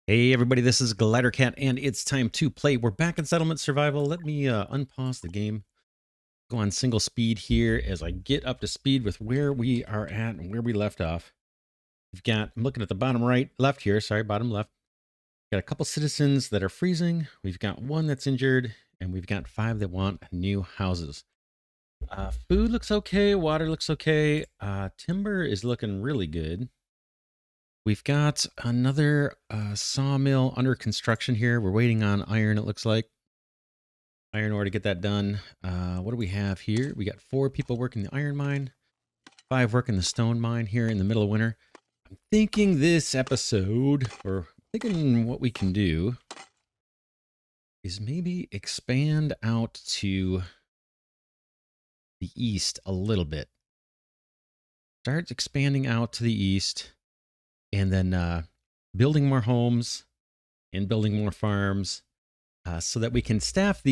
Hey everybody, this is Glidercat, and it's time to play. We're back in Settlement Survival. Let me unpause the game, go on single speed here as I get up to speed with where we are at and where we left off. I'm looking at the left here, sorry, bottom left. Got a couple citizens that are freezing. We've got one that's injured, and we've got 5 that want new houses. Food looks okay, water looks okay. Timber is looking really good. We've got another sawmill under construction here. We're waiting on iron, it looks like. Iron ore to get that done. What do we have here? We got 4 people working the iron mine, 5 working the stone mine here in the middle of winter. I'm thinking this episode, or thinking what we can do, is maybe expand out to the east a little bit. Start expanding out to the east, and then building more homes and building more farms, so that we can staff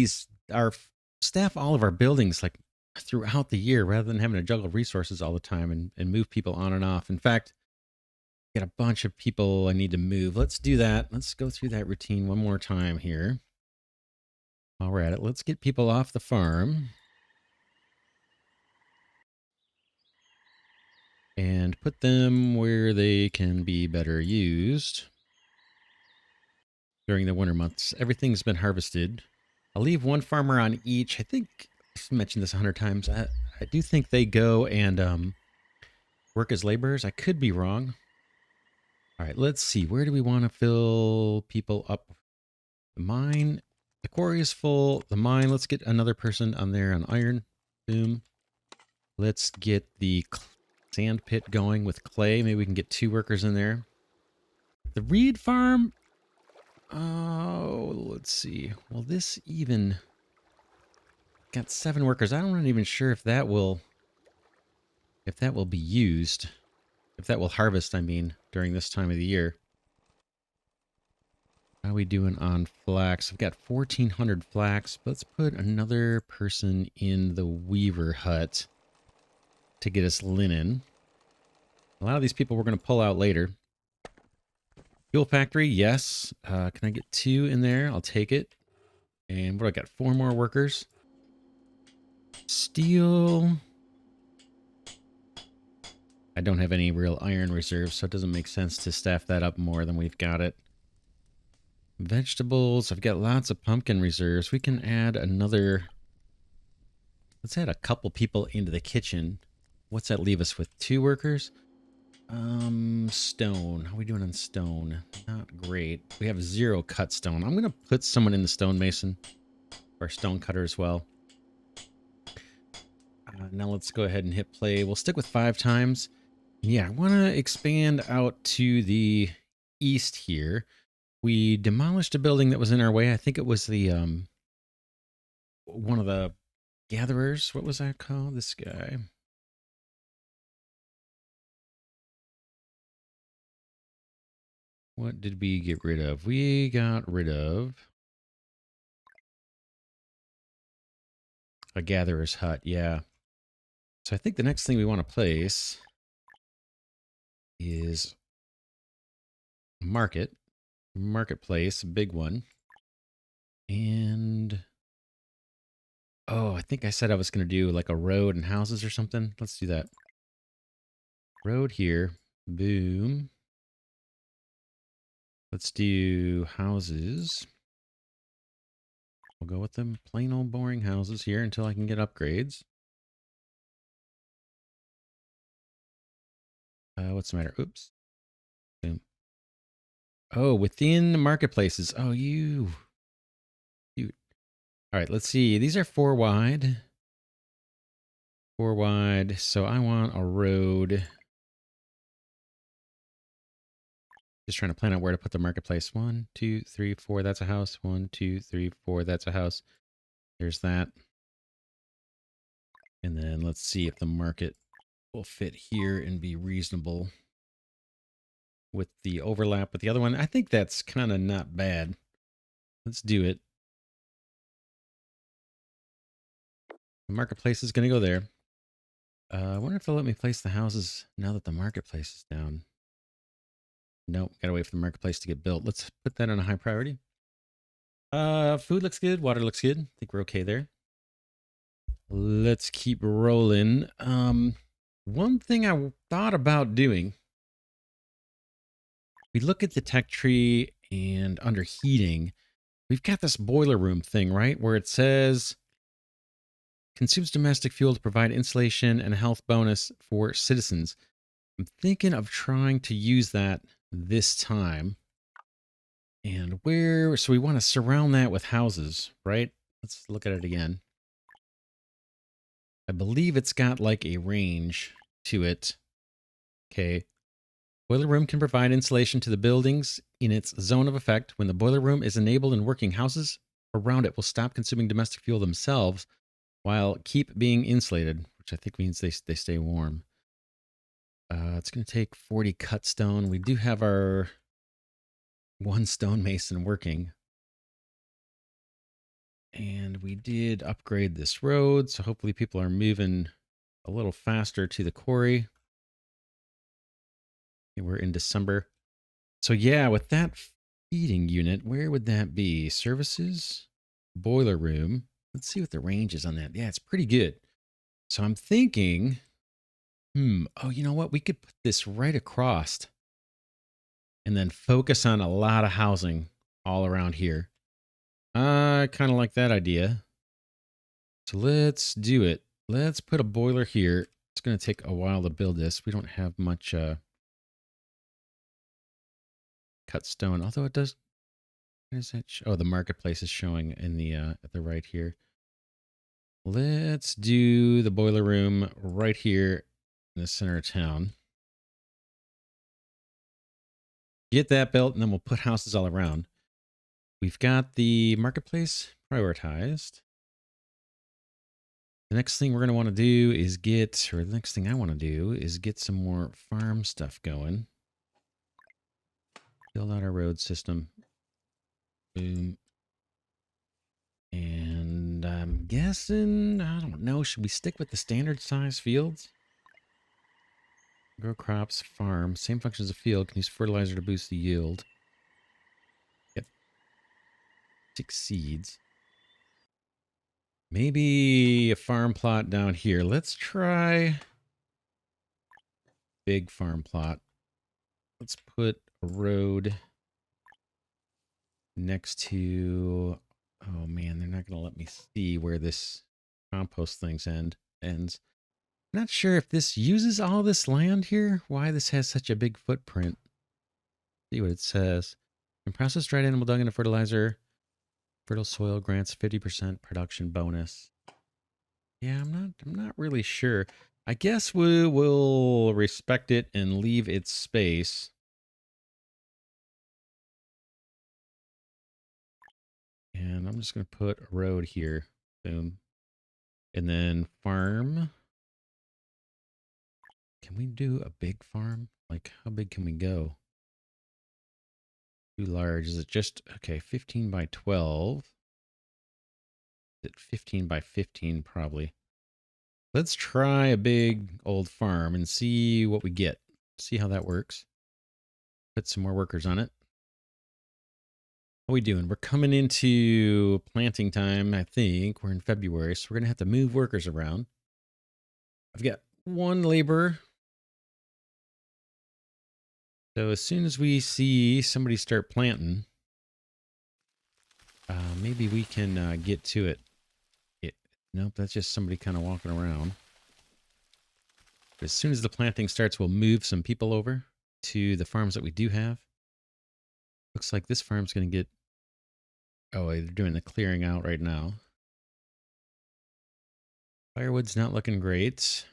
all of our buildings like throughout the year rather than having to juggle resources all the time and move people on and off. In fact, got a bunch of people I need to move. Let's do that. Let's go through that routine one more time here. While we're at it, let's get people off the farm and put them where they can be better used during the winter months. Everything's been harvested. I'll leave one farmer on each. I think I've mentioned this 100 times. I do think they go and work as laborers. I could be wrong. All right, let's see. Where do we want to fill people up? The mine. The quarry is full. The mine. Let's get another person on there on iron. Boom. Let's get the sand pit going with clay. Maybe we can get 2 workers in there. The reed farm. Oh, let's see. Well, this even got 7 workers. I'm not even sure if that will be used. If that will harvest, I mean, during this time of the year. How are we doing on flax? I've got 1,400 flax. Let's put another person in the weaver hut to get us linen. A lot of these people we're going to pull out later. Fuel factory, yes. Can I get 2 in there? I'll take it. And what do I got? 4 more workers. Steel. I don't have any real iron reserves, so it doesn't make sense to staff that up more than we've got it. Vegetables. I've got lots of pumpkin reserves. We can add another. Let's add a couple people into the kitchen. What's that leave us with? 2 workers? Stone. How are we doing on stone? Not great. We have 0 cut stone. I'm going to put someone in the stonemason or stone cutter as well. Now let's go ahead and hit play. We'll stick with 5 times. Yeah, I want to expand out to the east here. We demolished a building that was in our way. I think it was the one of the gatherers. What was that called? This guy. What did we get rid of? We got rid of a gatherer's hut. Yeah. So I think the next thing we want to place is marketplace, a big one. And oh, I think I said I was going to do like a road and houses or something. Let's do that. Road here. Boom. Let's do houses. We'll go with them plain old boring houses here until I can get upgrades. What's the matter? Oops. Boom. Oh, within the marketplaces. Oh, you. All right, let's see. These are 4 wide. 4 wide. So I want a road. Just trying to plan out where to put the marketplace. 1, 2, 3, 4. That's a house. 1, 2, 3, 4. That's a house. There's that. And then let's see if the market will fit here and be reasonable with the overlap with the other one. I think that's kind of not bad. Let's do it. The marketplace is going to go there. I wonder if they'll let me place the houses now that the marketplace is down. Nope, gotta wait for the marketplace to get built. Let's put that on a high priority. Food looks good. Water looks good. I think we're okay there. Let's keep rolling. One thing I thought about doing, we look at the tech tree and under heating, we've got this boiler room thing, right? Where it says consumes domestic fuel to provide insulation and a health bonus for citizens. I'm thinking of trying to use that this time. And where, so we want to surround that with houses, right? Let's look at it again. I believe it's got like a range to it. Okay. Boiler room can provide insulation to the buildings in its zone of effect. When the boiler room is enabled in working, houses around it will stop consuming domestic fuel themselves while keep being insulated, which I think means they stay warm. It's going to take 40 cut stone. We do have our one stonemason working. And we did upgrade this road, so hopefully people are moving a little faster to the quarry. Okay, we're in December. So yeah, with that feeding unit, where would that be? Services, boiler room. Let's see what the range is on that. Yeah, it's pretty good. So I'm thinking, oh, you know what? We could put this right across and then focus on a lot of housing all around here. I kind of like that idea. So let's do it. Let's put a boiler here. It's going to take a while to build this. We don't have much cut stone, although it does. What is it? Oh, the marketplace is showing in the at the right here. Let's do the boiler room right here in the center of town. Get that built, and then we'll put houses all around. We've got the marketplace prioritized. The next thing we're going to want to do is the next thing I want to do is get some more farm stuff going. Build out our road system. Boom. And I'm guessing, I don't know, should we stick with the standard size fields? Grow crops, farm, same function as a field, can use fertilizer to boost the yield. Get 6 seeds. Maybe a farm plot down here. Let's try big farm plot. Let's put a road next to, oh man, they're not going to let me see where this compost thing's ends. Not sure if this uses all this land here, why this has such a big footprint. See what it says. When processed dried animal dung into fertilizer, fertile soil grants 50% production bonus. Yeah, I'm not really sure. I guess we will respect it and leave its space. And I'm just going to put a road here. Boom. And then farm. Can we do a big farm? Like, how big can we go? Too large. Is it just, okay, 15 by 12? Is it 15 by 15 probably? Let's try a big old farm and see what we get. See how that works. Put some more workers on it. How we doing? We're coming into planting time, I think. We're in February, so we're going to have to move workers around. I've got one laborer. So as soon as we see somebody start planting, maybe we can get to it. Nope, that's just somebody kind of walking around. But as soon as the planting starts, we'll move some people over to the farms that we do have. Looks like this farm's going to get... Oh, they're doing the clearing out right now. Firewood's not looking great,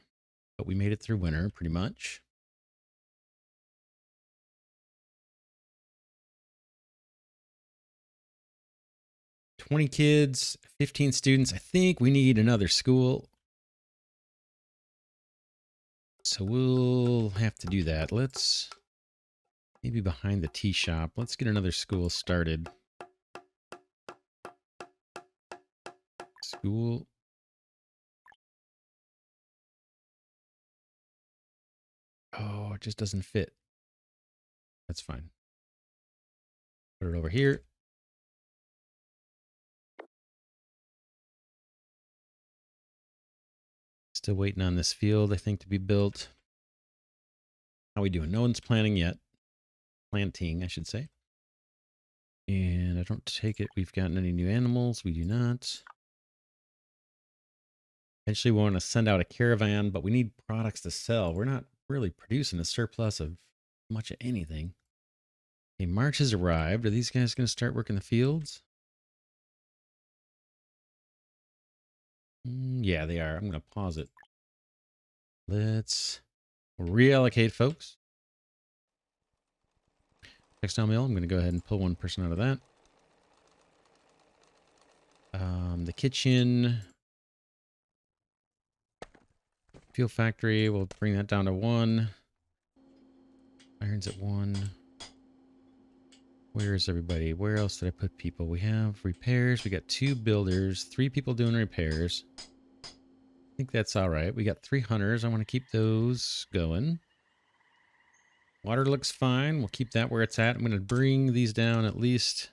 but we made it through winter pretty much. $20 kids, 15 students. I think we need another school. So we'll have to do that. Let's maybe behind the tea shop. Let's get another school started. School. Oh, it just doesn't fit. That's fine. Put it over here. Still waiting on this field, I think, to be built. How we doing? No one's planning yet. Planting, I should say. And I don't take it we've gotten any new animals. We do not. Eventually we want to send out a caravan, but we need products to sell. We're not really producing a surplus of much of anything. Okay, March has arrived. Are these guys going to start working the fields? Yeah, they are. I'm going to pause it. Let's reallocate, folks. Textile mill. I'm going to go ahead and pull one person out of that. The kitchen. Fuel factory. We'll bring that down to 1. Iron's at 1. Where is everybody? Where else did I put people? We have repairs. We got 2 builders. 3 people doing repairs. I think that's all right. We got 3 hunters. I want to keep those going. Water looks fine. We'll keep that where it's at. I'm going to bring these down at least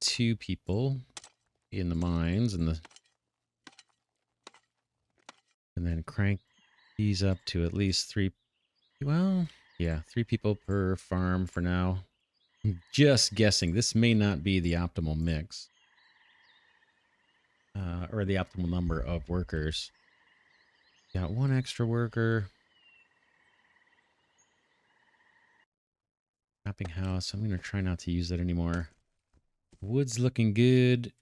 2 people in the mines and then crank these up to at least 3. Well, yeah, 3 people per farm for now. I'm just guessing. This may not be the optimal mix. Or the optimal number of workers. Got 1 extra worker. Shopping house. I'm going to try not to use that anymore. Wood's looking good.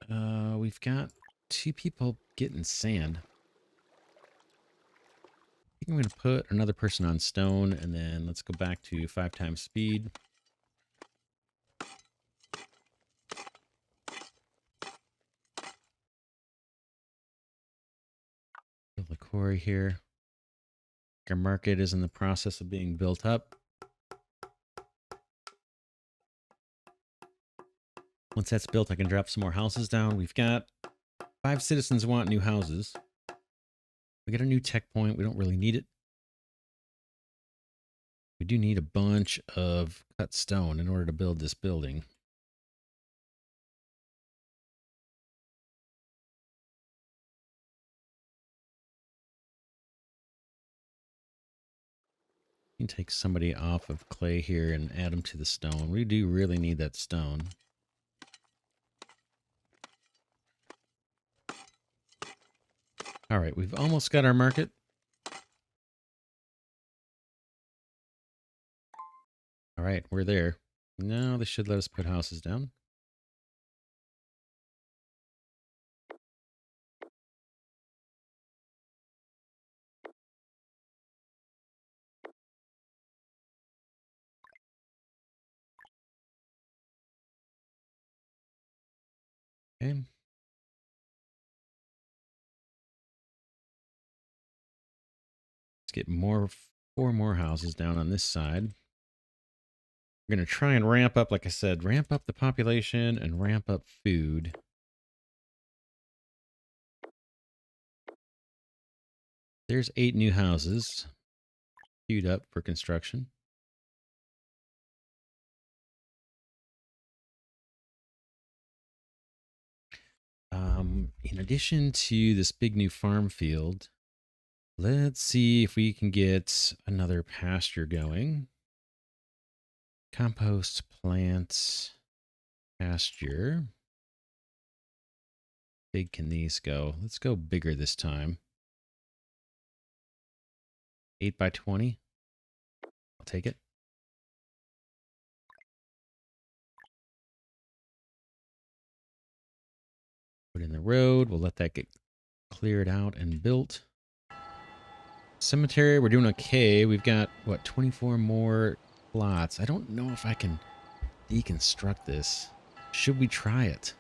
We've got 2 people getting sand. I think I'm going to put another person on stone, and then let's go back to 5 times speed. Build the quarry here. Our market is in the process of being built up. Once that's built, I can drop some more houses down. We've got 5 citizens want new houses. We got a new tech point. We don't really need it. We do need a bunch of cut stone in order to build this building. You can take somebody off of clay here and add them to the stone. We do really need that stone. All right, we've almost got our market. All right, we're there. Now they should let us put houses down. Okay. Let's get 4 more houses down on this side. We're going to try and ramp up, like I said, ramp up the population and ramp up food. There's 8 new houses queued up for construction. In addition to this big new farm field, let's see if we can get another pasture going. Compost plant pasture. Big can these go? Let's go bigger this time. 8 by 20. I'll take it. Put in the road. We'll let that get cleared out and built. Cemetery, we're doing okay. We've got, what, 24 more plots. I don't know if I can deconstruct this. Should we try it?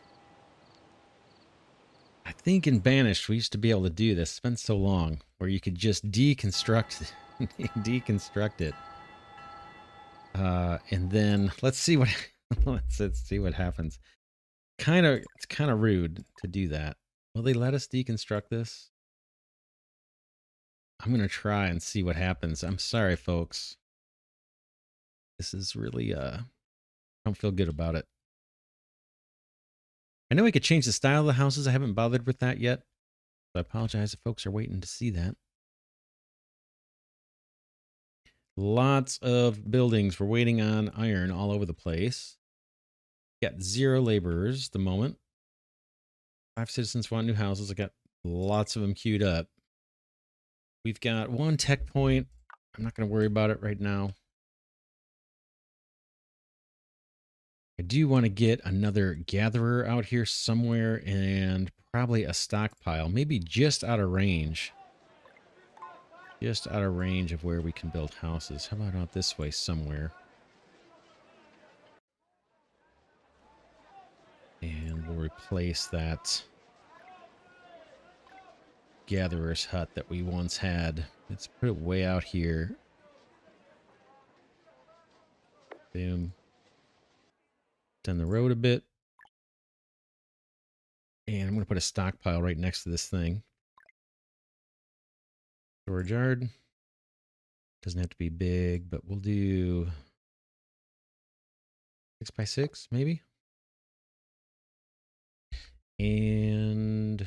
I think in Banished, we used to be able to do this. It's been so long where you could just deconstruct it. And then let's see what let's see what happens. It's kind of rude to do that. Will they let us deconstruct this? I'm going to try and see what happens. I'm sorry, folks. This is really, I don't feel good about it. I know we could change the style of the houses. I haven't bothered with that yet. So I apologize if folks are waiting to see that. Lots of buildings. We're waiting on iron all over the place. Got 0 laborers at the moment. 5 citizens want new houses. I got lots of them queued up. We've got 1 tech point. I'm not going to worry about it right now. I do want to get another gatherer out here somewhere and probably a stockpile, maybe just out of range. Just out of range of where we can build houses. How about out this way somewhere? And we'll replace that gatherer's hut that we once had. Let's put it way out here. Boom. Down the road a bit. And I'm going to put a stockpile right next to this thing. Storage yard. Doesn't have to be big, but we'll do 6 by 6, maybe. And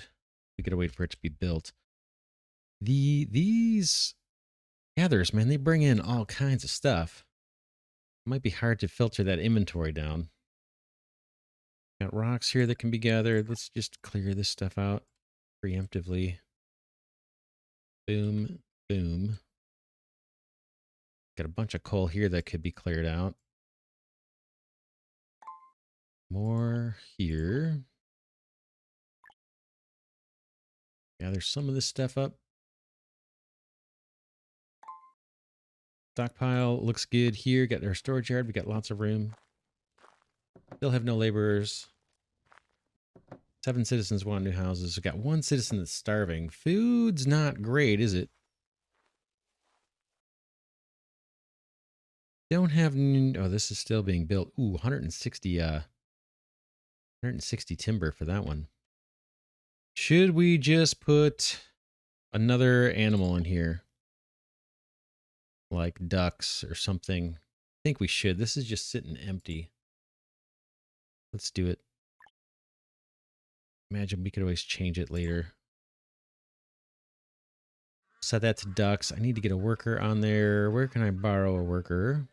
we gotta wait for it to be built. These gatherers, man, they bring in all kinds of stuff. It might be hard to filter that inventory down. Got rocks here that can be gathered. Let's just clear this stuff out preemptively. Boom, boom. Got a bunch of coal here that could be cleared out. More here. Gather some of this stuff up. Stockpile looks good here. Got our storage yard. We got lots of room. Still have no laborers. 7 citizens want new houses. We got 1 citizen that's starving. Food's not great, is it? Don't have... Oh, this is still being built. Ooh, 160 timber for that one. Should we just put another animal in here? Like ducks or something. I think we should. This is just sitting empty. Let's do it. Imagine we could always change it later. Set that to ducks. I need to get a worker on there. Where can I borrow a worker?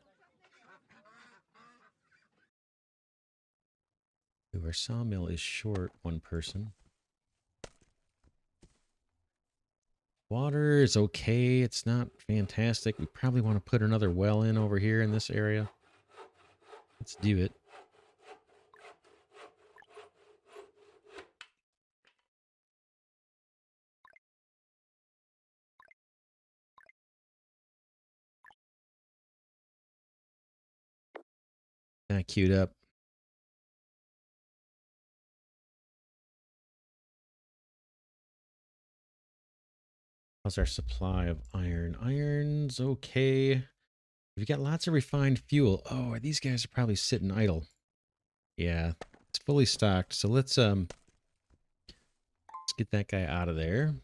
Ooh, our sawmill is short 1 person. Water is okay. It's not fantastic. We probably want to put another well in over here in this area. Let's do it. That queued up. How's our supply of iron? Iron's okay. We've got lots of refined fuel. Oh, these guys are probably sitting idle. Yeah, it's fully stocked. So let's get that guy out of there.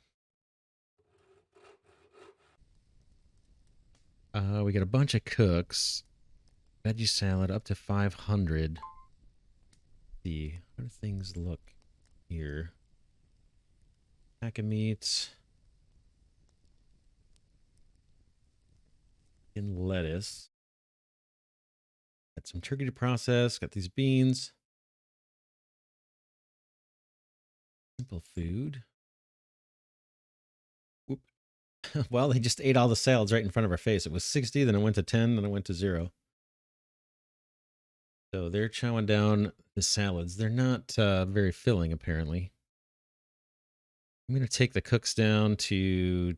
We got a bunch of cooks. Veggie salad up to 500. Let's see, how do things look here? Pack of meats. And lettuce. Got some turkey to process. Got these beans. Simple food. Whoop. Well, they just ate all the salads right in front of our face. It was 60, then it went to 10, then it went to 0. So they're chowing down the salads. They're not very filling, apparently. I'm going to take the cooks down to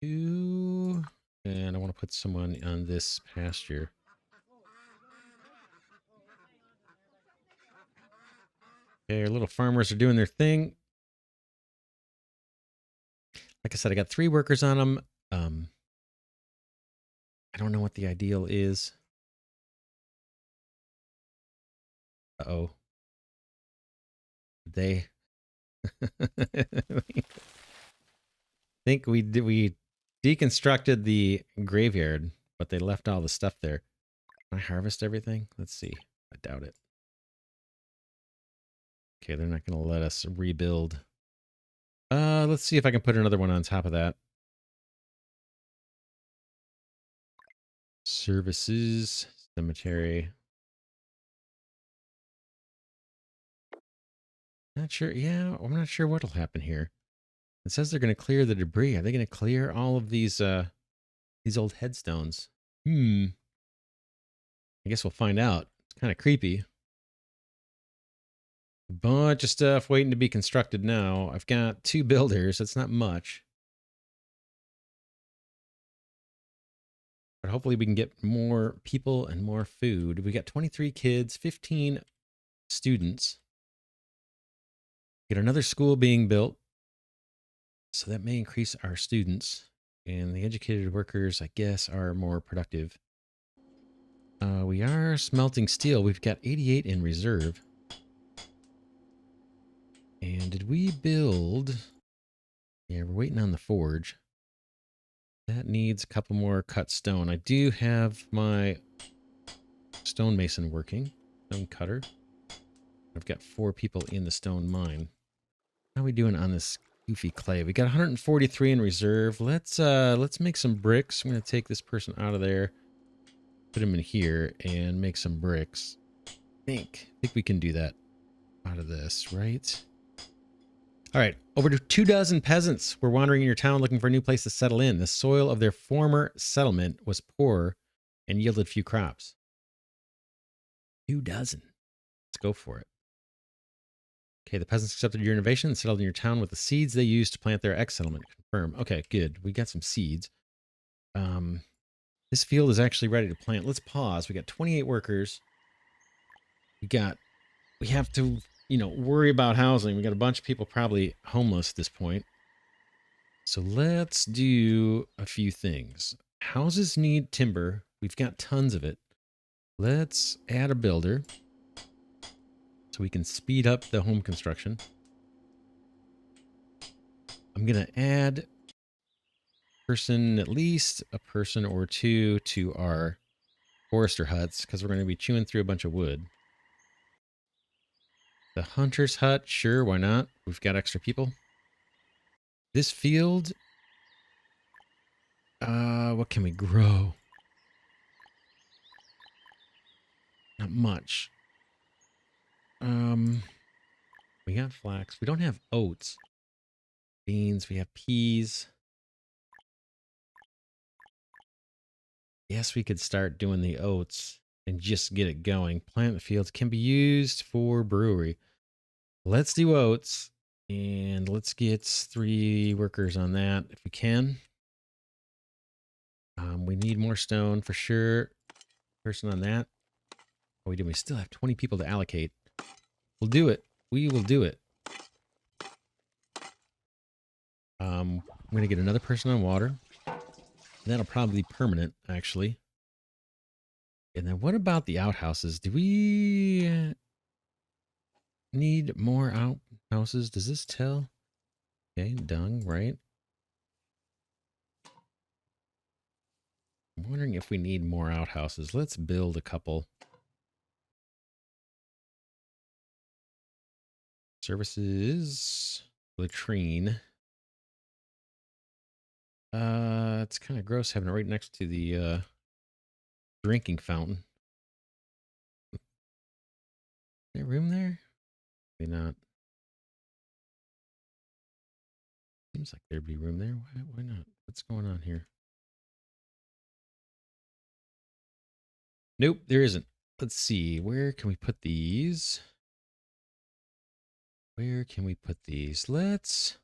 2. And I want to put someone on this pasture. Okay, our little farmers are doing their thing. Like I said, I got 3 workers on them. I don't know what the ideal is. Uh-oh. They... think we deconstructed the graveyard, but they left all the stuff there. Can I harvest everything? Let's see. I doubt it. Okay, they're not going to let us rebuild. Let's see if I can put another one on top of that. Services, cemetery. Not sure. Yeah, I'm not sure what'll happen here. It says they're going to clear the debris. Are they going to clear all of these old headstones? I guess we'll find out. It's kind of creepy. A bunch of stuff waiting to be constructed now. I've got 2 builders. That's not much. But hopefully we can get more people and more food. We got 23 kids, 15 students. Get another school being built. So that may increase our students. And the educated workers, I guess, are more productive. We are smelting steel. We've got 88 in reserve. And did we build... Yeah, we're waiting on the forge. That needs a couple more cut stone. I do have my stonemason working. Stone cutter. I've got 4 people in the stone mine. How are we doing on this goofy clay? We got 143 in reserve. Let's make some bricks. I'm gonna take this person out of there, put him in here, and make some bricks. I think we can do that out of this, right? All right, over to 24 peasants were wandering in your town looking for a new place to settle in. The soil of their former settlement was poor and yielded few crops. 24. Let's go for it. Okay, the peasants accepted your innovation and settled in your town with the seeds they used to plant their ex-settlement. Confirm. Okay, good. We got some seeds. This field is actually ready to plant. Let's pause. We got 28 workers. We have to, worry about housing. We got a bunch of people probably homeless at this point. So let's do a few things. Houses need timber. We've got tons of it. Let's add a builder so we can speed up the home construction. I'm going to add at least a person or 2 to our forester huts because we're going to be chewing through a bunch of wood. The hunter's hut, sure, why not? We've got extra people. This field, what can we grow? Not much. We got flax. We don't have oats. Beans, we have peas. Yes, we could start doing the oats and just get it going. Plant fields can be used for brewery. Let's do oats, and let's get 3 workers on that if we can. We need more stone for sure. Person on that. Oh, we do. We still have 20 people to allocate. We'll do it. We will do it. I'm going to get another person on water. That'll probably be permanent, actually. And then what about the outhouses? Do we need more outhouses? Does this tell? Okay, dung, right? I'm wondering if we need more outhouses. Let's build a couple. Services, latrine. It's kind of gross having it right next to the drinking fountain. Is there room there? Maybe not. Seems like there'd be room there. Why not? What's going on here? Nope, there isn't. Let's see. Where can we put these? Where can we put these? Let's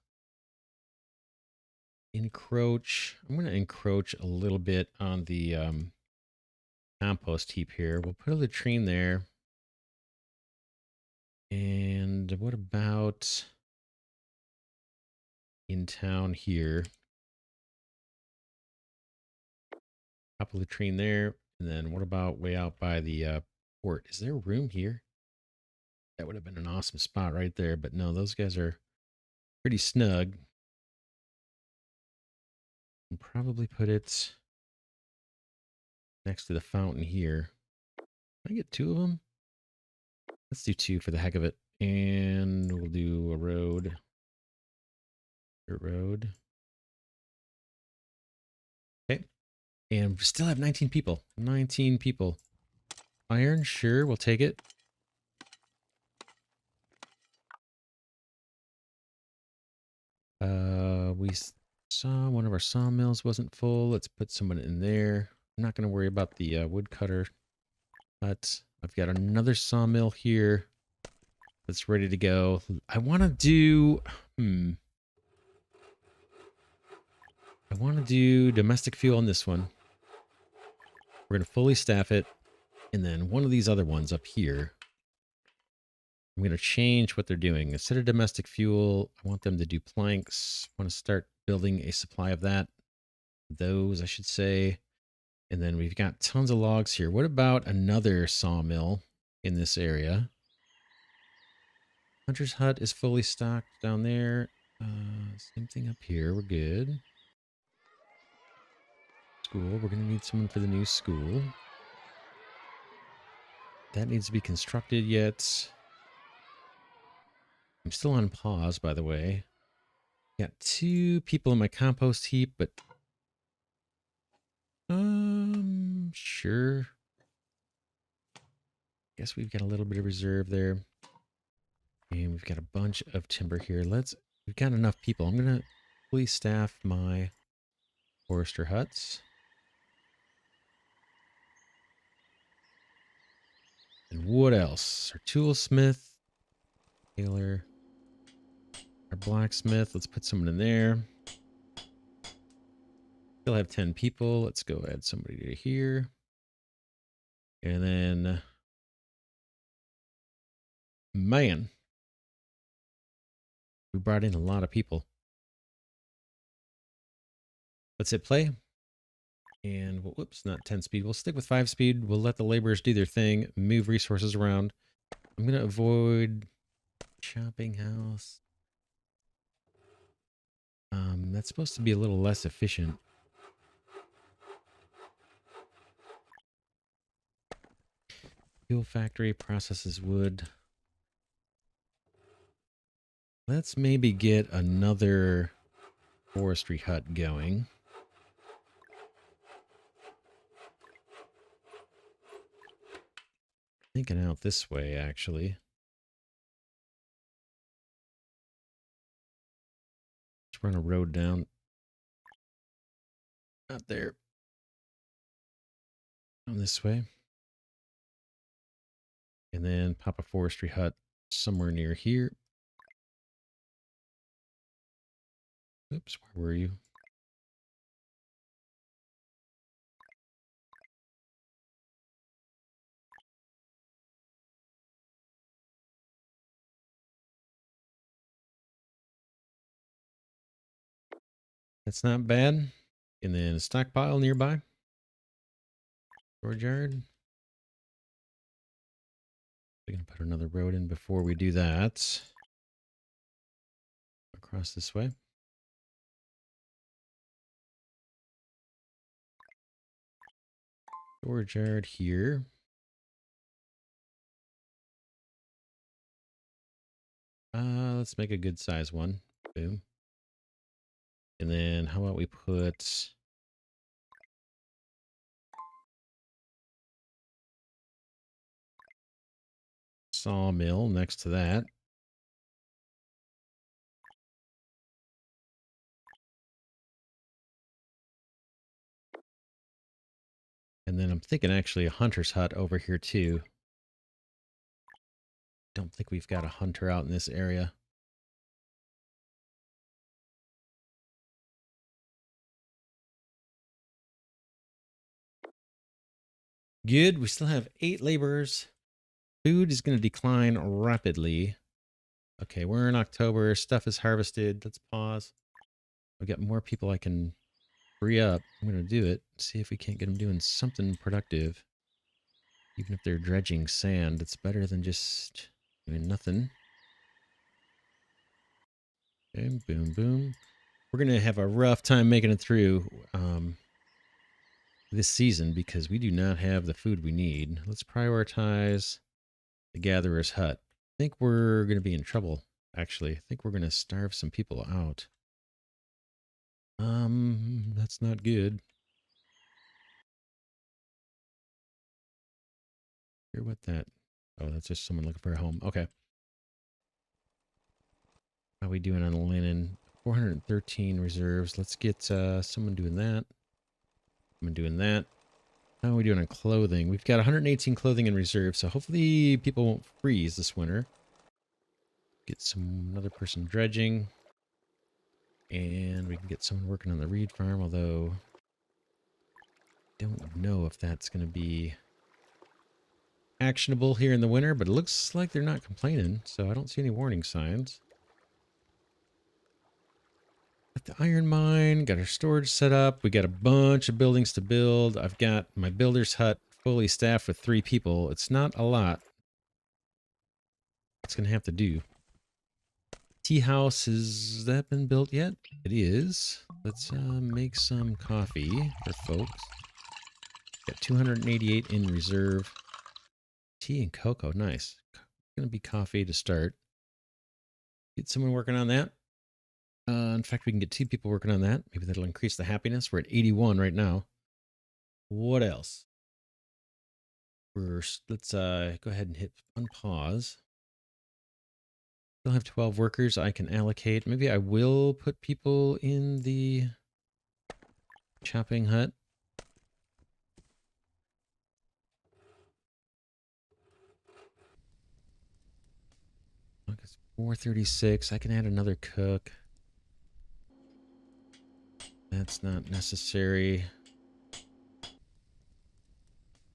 encroach. I'm going to encroach a little bit on the compost heap here. We'll put a latrine there. And what about in town here? Pop a latrine there. And then what about way out by the port? Is there room here? That would have been an awesome spot right there. But no, those guys are pretty snug. I'll probably put it next to the fountain here. Can I get 2 of them? Let's do 2 for the heck of it. And we'll do a road. Dirt road. Okay. And we still have 19 people. 19 people. Iron, sure, we'll take it. We saw one of our sawmills wasn't full. Let's put someone in there. I'm not going to worry about the woodcutter hut. I've got another sawmill here that's ready to go. I want to do... I want to do domestic fuel on this one. We're going to fully staff it. And then one of these other ones up here, I'm going to change what they're doing. Instead of domestic fuel, I want them to do planks. I want to start building a supply of that. Those, I should say. And then we've got tons of logs here. What about another sawmill in this area? Hunter's hut is fully stocked down there. Same thing up here. We're good. School. We're going to need someone for the new school. That needs to be constructed yet. I'm still on pause, by the way. Got 2 people in my compost heap, but sure. Guess we've got a little bit of reserve there. And we've got a bunch of timber here. We've got enough people. I'm gonna fully staff my forester huts. And what else? Our toolsmith, tailor, our blacksmith. Let's put someone in there. Still have 10 people. Let's go add somebody to here. And then, man, we brought in a lot of people. Let's hit play. And, whoops, not 10 speed. We'll stick with 5 speed. We'll let the laborers do their thing, move resources around. I'm going to avoid shopping house. That's supposed to be a little less efficient. Fuel factory processes wood. Let's maybe get another forestry hut going. Thinking out this way, actually. Let's run a road down. Out there. Down this way. And then pop a forestry hut somewhere near here. Oops, where were you? That's not bad. And then a stockpile nearby. Storage yard. We're going to put another road in before we do that. Across this way. Storage yard here. Let's make a good size one. Boom. And then how about we put sawmill next to that. And then I'm thinking actually a hunter's hut over here too. Don't think we've got a hunter out in this area. Good. We still have 8 laborers. Food is going to decline rapidly. Okay, we're in October. Stuff is harvested. Let's pause. I've got more people I can free up. I'm going to do it. See if we can't get them doing something productive. Even if they're dredging sand, it's better than just doing nothing. Okay, boom, boom. We're going to have a rough time making it through. this season because we do not have the food we need. Let's prioritize the gatherer's hut. I think we're going to be in trouble, actually. I think we're going to starve some people out. That's not good. Hear what that... Oh, that's just someone looking for a home. Okay. How are we doing on linen? 413 reserves. Let's get someone doing that. Someone doing that. How are we doing on clothing? We've got 118 clothing in reserve, so hopefully people won't freeze this winter. Get another person dredging. And we can get someone working on the reed farm, although don't know if that's going to be actionable here in the winter, but it looks like they're not complaining, so I don't see any warning signs. Got the iron mine, got our storage set up. We got a bunch of buildings to build. I've got my builder's hut fully staffed with 3 people. It's not a lot. It's going to have to do. Tea house, has that been built yet? It is. Let's make some coffee for folks. Got 288 in reserve. Tea and cocoa, nice. Gonna be coffee to start. Get someone working on that. In fact, we can get 2 people working on that. Maybe that'll increase the happiness. We're at 81 right now. What else? Let's go ahead and hit unpause. Still have 12 workers I can allocate. Maybe I will put people in the chopping hut. Look, it's 436. I can add another cook. That's not necessary.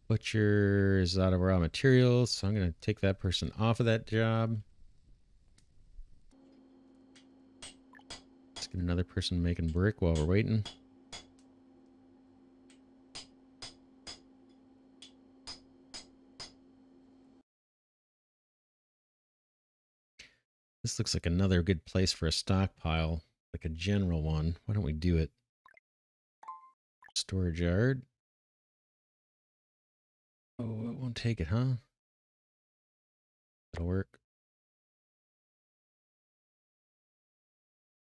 Butcher is out of raw materials, so I'm going to take that person off of that job. Let's get another person making brick while we're waiting. This looks like another good place for a stockpile, like a general one. Why don't we do it? Storage yard. Oh, it won't take it, huh? That'll work.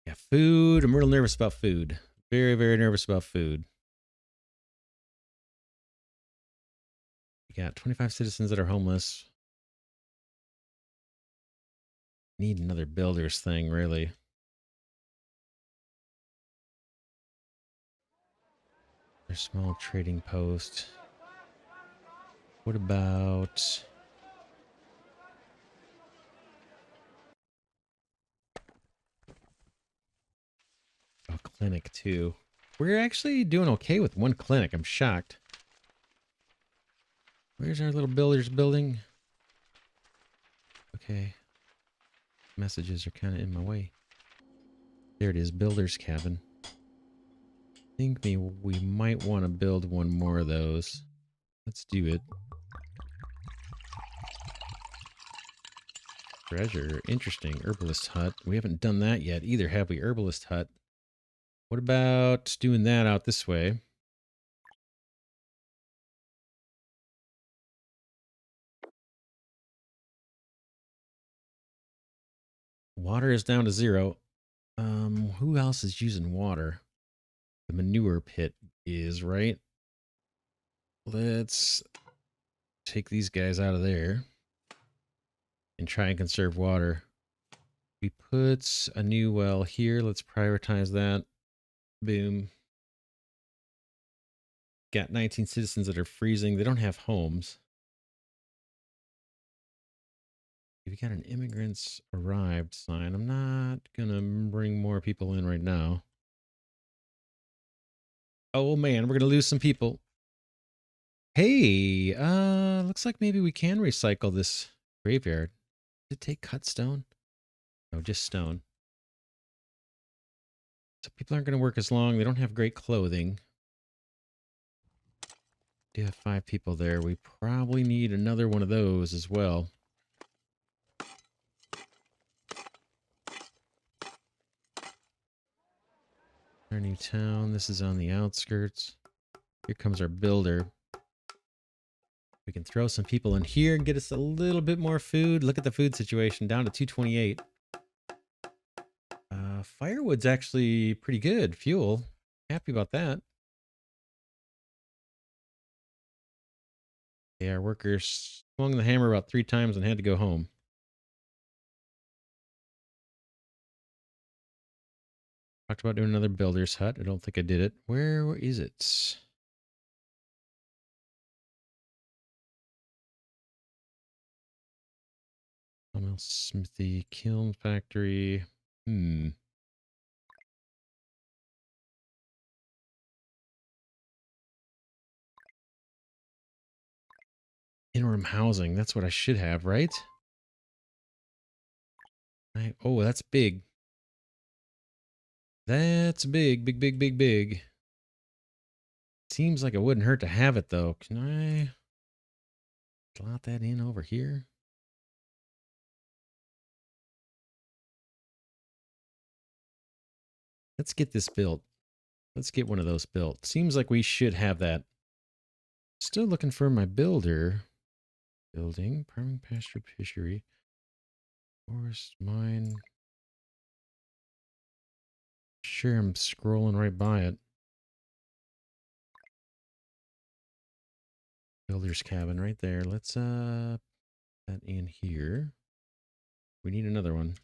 Yeah, food. I'm real nervous about food. Very, very nervous about food. We got 25 citizens that are homeless. Need another builder's thing, really. There's small trading post. What about... a clinic, too. We're actually doing okay with 1 clinic. I'm shocked. Where's our little builder's building? Okay. Messages are kind of in my way. There it is, builder's cabin. I think we might want to build 1 more of those. Let's do it. Treasure. Interesting. Herbalist hut. We haven't done that yet either, have we? Herbalist hut. What about doing that out this way? Water is down to 0. Who else is using water? The manure pit is, right? Let's take these guys out of there and try and conserve water. We put a new well here. Let's prioritize that. Boom. Got 19 citizens that are freezing. They don't have homes. We got an immigrants arrived sign. I'm not gonna bring more people in right now. Oh man, we're gonna lose some people. Hey, looks like maybe we can recycle this graveyard. Did it take cut stone? No, just stone. So people aren't gonna work as long. They don't have great clothing. Do have 5 people there. We probably need another one of those as well. Our new town. This is on the outskirts. Here comes our builder. We can throw some people in here and get us a little bit more food. Look at the food situation, down to 228. Firewood's actually pretty good. Fuel. Happy about that. Yeah, our workers swung the hammer about 3 times and had to go home. Talked about doing another builder's hut. I don't think I did it. Where is it? Smithy, kiln factory. Interim housing. That's what I should have, right? Oh, that's big. That's big, big, big, big, big. Seems like it wouldn't hurt to have it, though. Can I slot that in over here? Let's get this built. Let's get one of those built. Seems like we should have that. Still looking for my builder. Building, farming, pasture, fishery, forest, mine. Sure, I'm scrolling right by it. Builder's cabin right there. Let's put that in here. We need another one.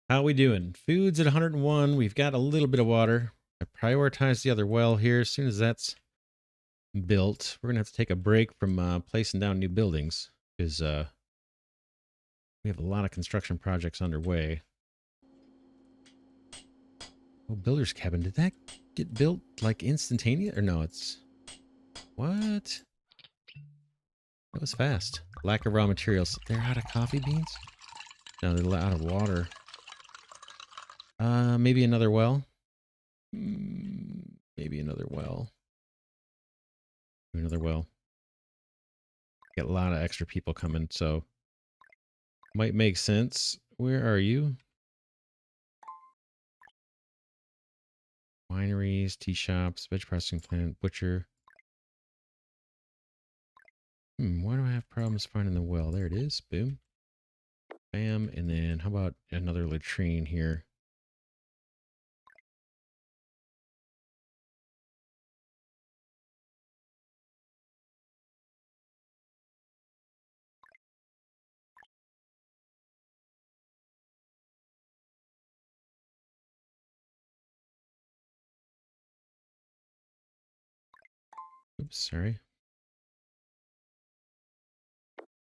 How we doing? Food's at 101. We've got a little bit of water. I prioritize the other well here. As soon as that's built, we're gonna have to take a break from placing down new buildings because we have a lot of construction projects underway. Oh, builder's cabin. Did that get built like instantaneous? Or no, it's... What? That was fast. Lack of raw materials. They're out of coffee beans? No, they're out of water. Maybe another well? Maybe another well. Another well. Get a lot of extra people coming, so might make sense. Where are you? Wineries, tea shops, veg processing plant, butcher. Why do I have problems finding the well? There it is. Boom. Bam. And then how about another latrine here? Oops, sorry.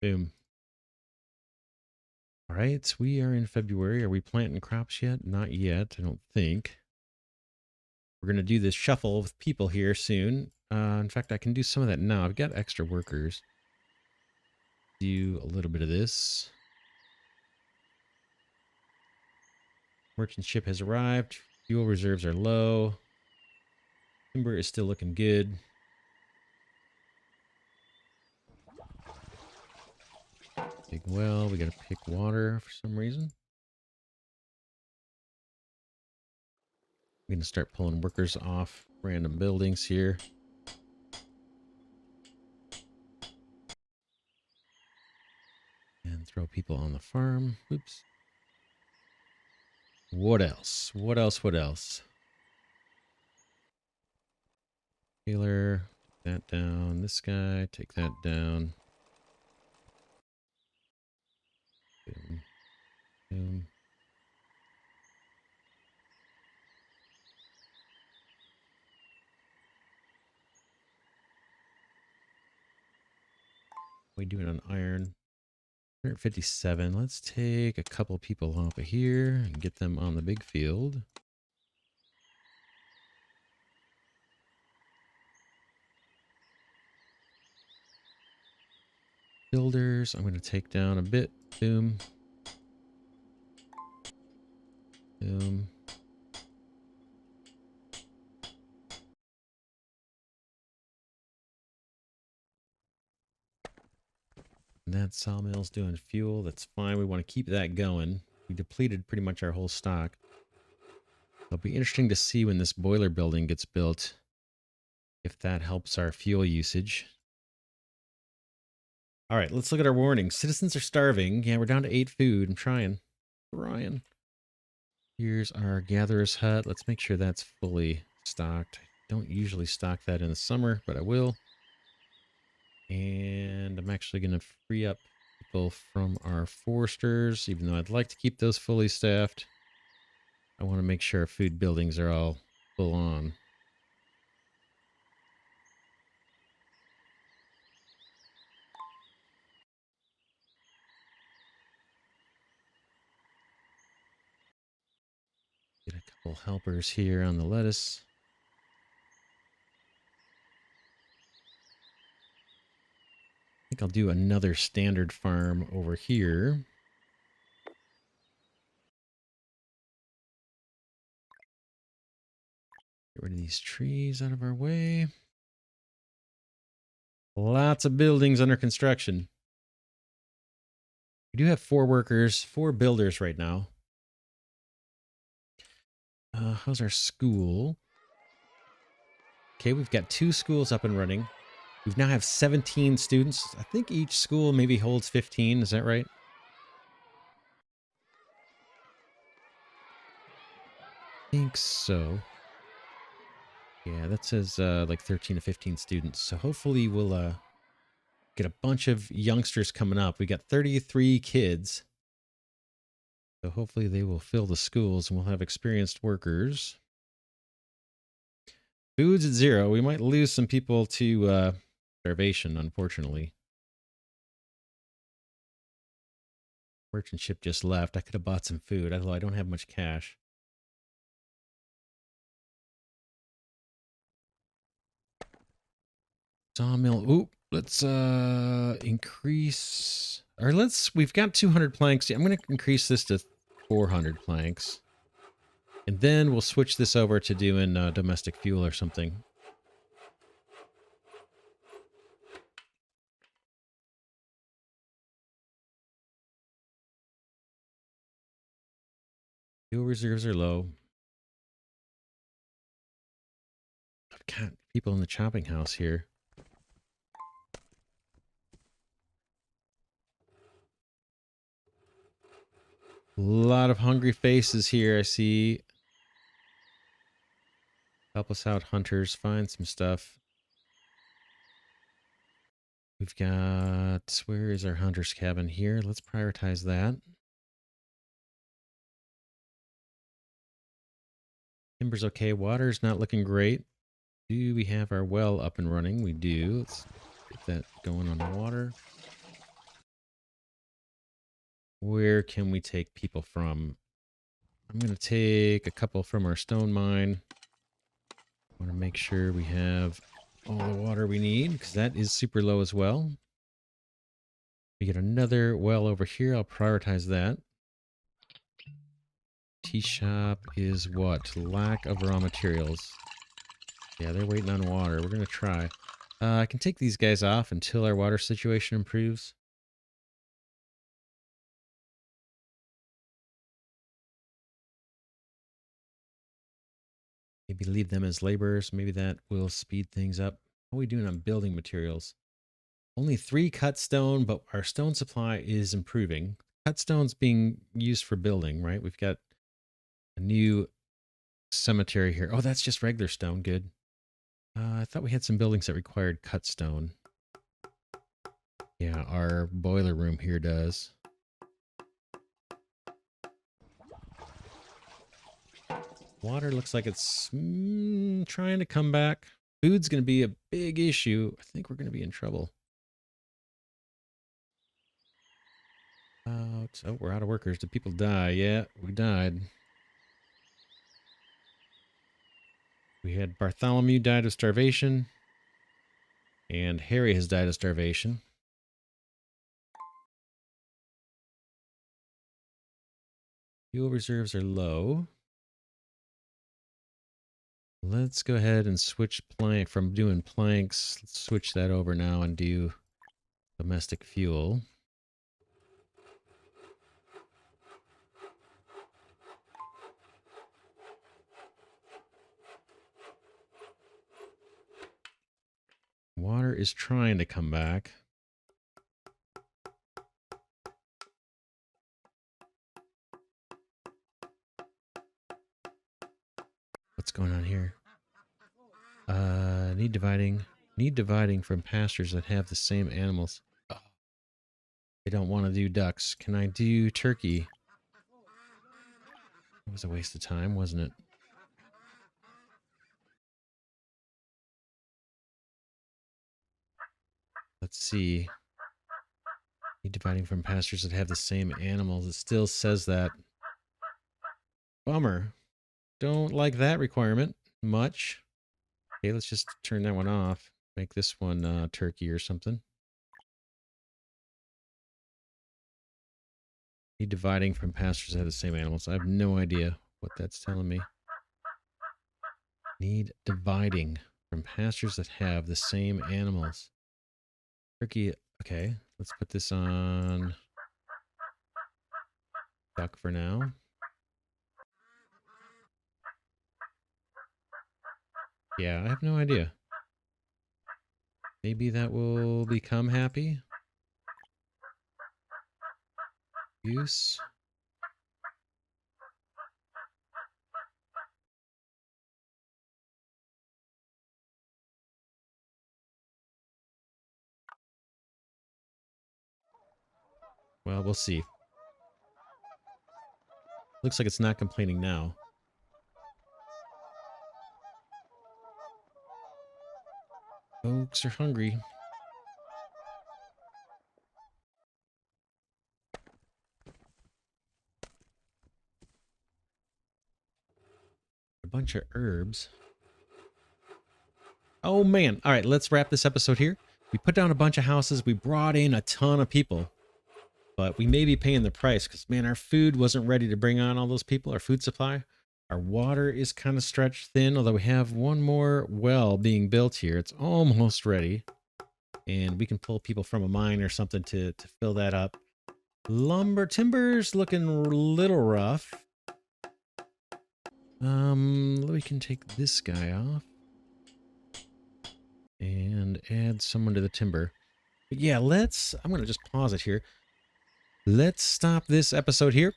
Boom. All right, we are in February. Are we planting crops yet? Not yet, I don't think. We're going to do this shuffle with people here soon. In fact, I can do some of that now. I've got extra workers. Do a little bit of this. Merchant ship has arrived. Fuel reserves are low. Timber is still looking good. Big well. We got to pick water for some reason. I'm going to start pulling workers off random buildings here. And throw people on the farm. Oops. What else? What else? What else? Taylor, that down. This guy, take that down. Boom. Boom. We do it on iron. 157. Let's take a couple people off of here and get them on the big field. Builders, I'm going to take down a bit. Boom. Boom. And that sawmill's doing fuel. That's fine. We want to keep that going. We depleted pretty much our whole stock. It'll be interesting to see when this boiler building gets built, if that helps our fuel usage. All right, let's look at our warning. Citizens are starving. Yeah, we're down to 8 food. I'm trying. Ryan. Here's our gatherer's hut. Let's make sure that's fully stocked. I don't usually stock that in the summer, but I will. And I'm actually going to free up people from our foresters, even though I'd like to keep those fully staffed. I want to make sure our food buildings are all full on. Get a couple helpers here on the lettuce. I think I'll do another standard farm over here. Get rid of these trees out of our way. Lots of buildings under construction. We do have 4 workers, 4 builders right now. How's our school? Okay, we've got 2 schools up and running. We now have 17 students. I think each school maybe holds 15. Is that right? I think so. Yeah, that says like 13 to 15 students. So hopefully we'll get a bunch of youngsters coming up. We got 33 kids. So hopefully they will fill the schools and we'll have experienced workers. Food's at 0. We might lose some people to starvation, unfortunately. Merchant ship just left. I could have bought some food, although I don't have much cash. Sawmill. Ooh, let's increase. Or we've got 200 planks. I'm going to increase this to 400 planks. And then we'll switch this over to doing domestic fuel or something. Fuel reserves are low. I've got people in the chopping house here. A lot of hungry faces here, I see. Help us out, hunters. Find some stuff. We've got... Where is our hunter's cabin here? Let's prioritize that. Timber's okay. Water's not looking great. Do we have our well up and running? We do. Let's get that going on the water. Where can we take people from? I'm going to take a couple from our stone mine. I want to make sure we have all the water we need, because that is super low as well. We get another well over here. I'll prioritize that. Tea shop is what? Lack of raw materials. Yeah, they're waiting on water. We're going to try. I can take these guys off until our water situation improves. Maybe leave them as laborers. Maybe that will speed things up. What are we doing on building materials? Only 3 cut stone, but our stone supply is improving. Cut stone's being used for building, right? We've got a new cemetery here. Oh, that's just regular stone. Good. I thought we had some buildings that required cut stone. Yeah, our boiler room here does. Water looks like it's trying to come back. Food's going to be a big issue. I think we're going to be in trouble. Oh, we're out of workers. Did people die? Yeah, we died. We had Bartholomew died of starvation. And Harry has died of starvation. Fuel reserves are low. Let's go ahead and switch from doing planks. Let's switch that over now and do domestic fuel. water is trying to come back. What's going on here? Need dividing. Need dividing from pastures that have the same animals. Oh. I don't want to do ducks. Can I do turkey? It was a waste of time, wasn't it? Let's see. Need dividing from pastures that have the same animals. It still says that. Bummer. Don't like that requirement much. Okay, let's just turn that one off. Make this one turkey or something. Need dividing from pastures that have the same animals. I have no idea what that's telling me. Need dividing from pastures that have the same animals. Turkey, okay. Let's put this on duck for now. Yeah, I have no idea. Maybe that will become happy. Use. Well, we'll see. Looks like it's not complaining now. Folks are hungry. A bunch of herbs. Oh, man. All right, let's wrap this episode here. We put down a bunch of houses. We brought in a ton of people. But we may be paying the price because, man, our food wasn't ready to bring on all those people. Our food supply. Our water is kind of stretched thin, although we have one more well being built here. It's almost ready. And we can pull people from a mine or something to fill that up. Timber's looking a little rough. We can take this guy off. And add someone to the timber. But yeah, I'm going to just pause it here. Let's stop this episode here.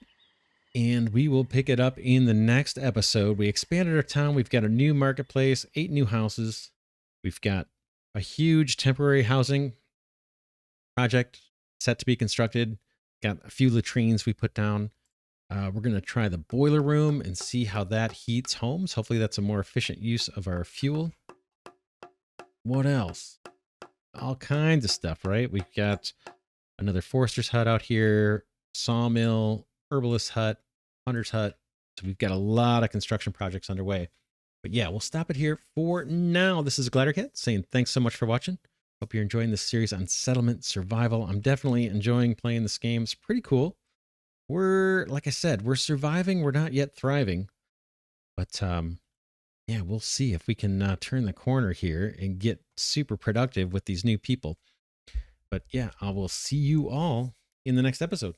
And we will pick it up in the next episode. We expanded our town. We've got a new marketplace, 8 new houses. We've got a huge temporary housing project set to be constructed. Got a few latrines we put down. We're going to try the boiler room and see how that heats homes. Hopefully that's a more efficient use of our fuel. What else? All kinds of stuff, right? We've got another forester's hut out here, sawmill, herbalist hut, hunter's hut. So we've got a lot of construction projects underway. But yeah, we'll stop it here for now. This is Glidercat saying thanks so much for watching. Hope you're enjoying this series on settlement survival. I'm definitely enjoying playing this game. It's pretty cool. Like I said, we're surviving. We're not yet thriving. But yeah, we'll see if we can turn the corner here and get super productive with these new people. But yeah, I will see you all in the next episode.